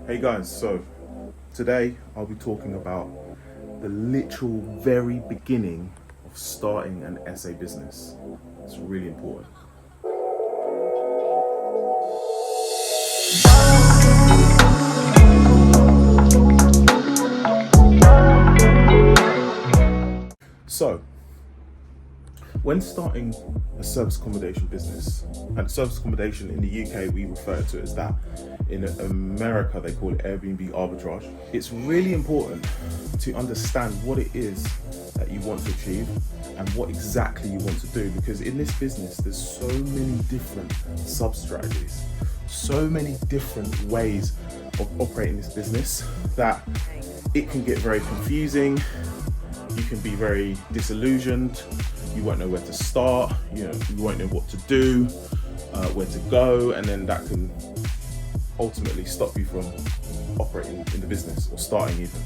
Hey guys, so today I'll be talking about the literal very beginning of starting an SA business. It's really important. So, when starting a service accommodation business, and service accommodation in the UK we refer to it as that, in America they call it Airbnb Arbitrage. It's really important to understand what it is that you want to achieve and what exactly you want to do, because in this business there's so many different sub-strategies, so many different ways of operating this business that it can get very confusing. You can be very disillusioned. You won't know where to start. You won't know what to do, where to go, and then that can ultimately stop you from operating in the business or starting even.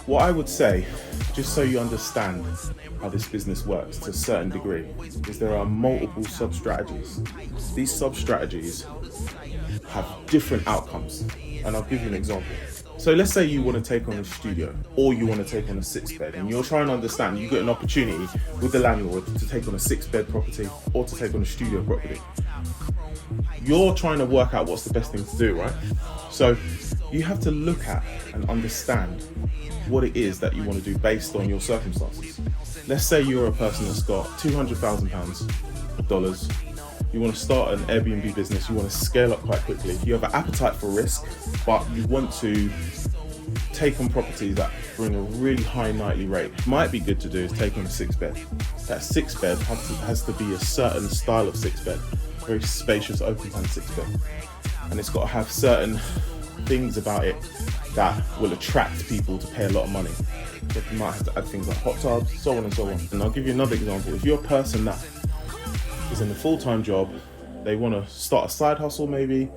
What I would say, just so you understand how this business works to a certain degree, is there are multiple sub-strategies. These sub-strategies have different outcomes, and I'll give you an example. So let's say you want to take on a studio, or you want to take on a 6-bed, and you're trying to understand, you get an opportunity with the landlord to take on a 6-bed property or to take on a studio property. You're trying to work out what's the best thing to do, right? So you have to look at and understand what it is that you want to do based on your circumstances. Let's say you're a person that's got $200,000. You want to start an Airbnb business, you want to scale up quite quickly. You have an appetite for risk, but you want to take on properties that bring a really high nightly rate. Might be good to do is take on a 6-bed. That 6-bed has to be a certain style of 6-bed, very spacious, open plan 6-bed. And it's got to have certain things about it that will attract people to pay a lot of money. So you might have to add things like hot tubs, so on and so on. And I'll give you another example. If you're a person that is in a full-time job, they want to start a side hustle maybe,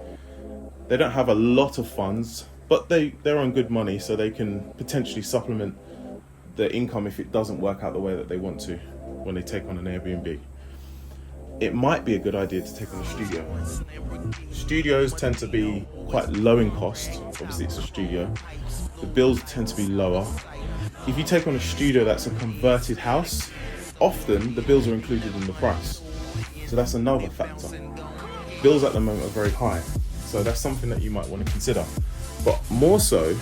they don't have a lot of funds, but they're on good money, so they can potentially supplement their income if it doesn't work out the way that they want to when they take on an Airbnb. It might be a good idea to take on a studio. Studios tend to be quite low in cost. Obviously it's a studio. The bills tend to be lower. If you take on a studio that's a converted house, often the bills are included in the price. So that's another factor. Bills at the moment are very high, so that's something that you might want to consider. But more so,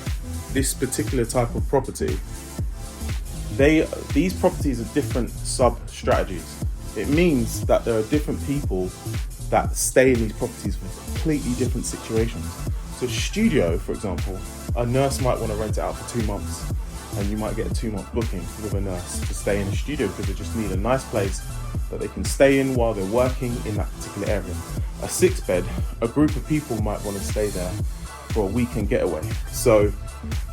this particular type of property, these properties are different sub-strategies. It means that there are different people that stay in these properties for completely different situations. So a studio, for example, a nurse might want to rent it out for 2 months, and you might get a 2-month booking with a nurse to stay in a studio because they just need a nice place that they can stay in while they're working in that particular area. A 6-bed, a group of people might want to stay there for a weekend getaway. So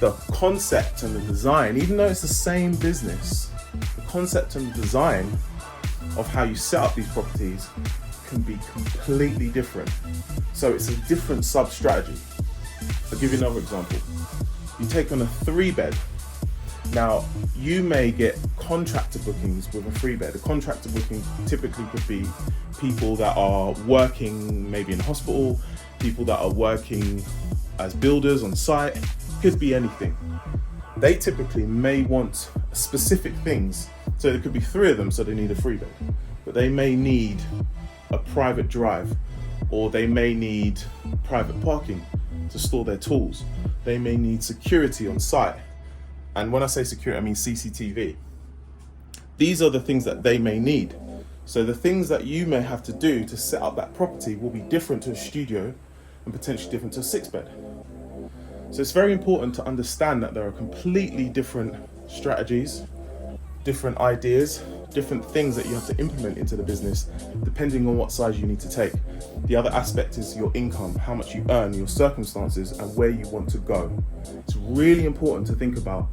the concept and the design, even though it's the same business, the concept and the design of how you set up these properties can be completely different. So it's a different sub-strategy. I'll give you another example. You take on a 3-bed. Now, you may get contractor bookings with a 3-bed. A contractor booking typically could be people that are working maybe in a hospital, people that are working as builders on site, could be anything. They typically may want specific things. So there could be 3 of them, so they need a 3-bed. But they may need a private drive, or they may need private parking to store their tools. They may need security on site. And when I say security, I mean CCTV. These are the things that they may need. So the things that you may have to do to set up that property will be different to a studio and potentially different to a 6-bed. So it's very important to understand that there are completely different strategies, different ideas, different things that you have to implement into the business depending on what size you need to take. The other aspect is your income, how much you earn, your circumstances, and where you want to go. It's really important to think about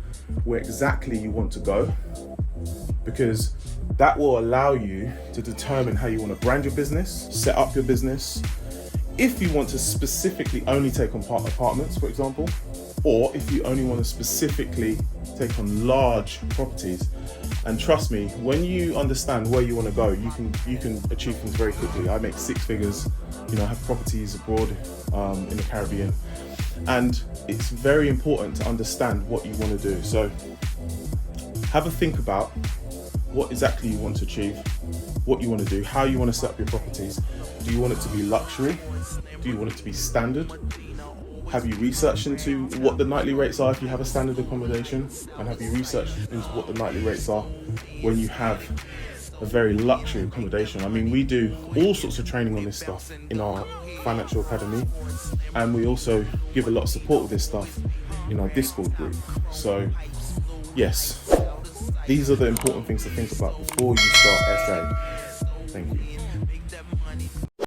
where exactly you want to go, because that will allow you to determine how you want to brand your business, set up your business. If you want to specifically only take on apartments, for example, or if you only want to specifically take on large properties. And trust me, when you understand where you want to go, you can achieve things very quickly. I make 6 figures, I have properties abroad in the Caribbean, And it's very important to understand what you want to do. So have a think about what exactly you want to achieve, what you want to do, how you want to set up your properties. Do you want it to be luxury? Do you want it to be standard? Have you researched into what the nightly rates are if you have a standard accommodation? And have you researched into what the nightly rates are when you have a very luxury accommodation? I mean, we do all sorts of training on this stuff in our financial academy, and we also give a lot of support with this stuff in our Discord group. So yes, these are the important things to think about before you start SA. Thank you.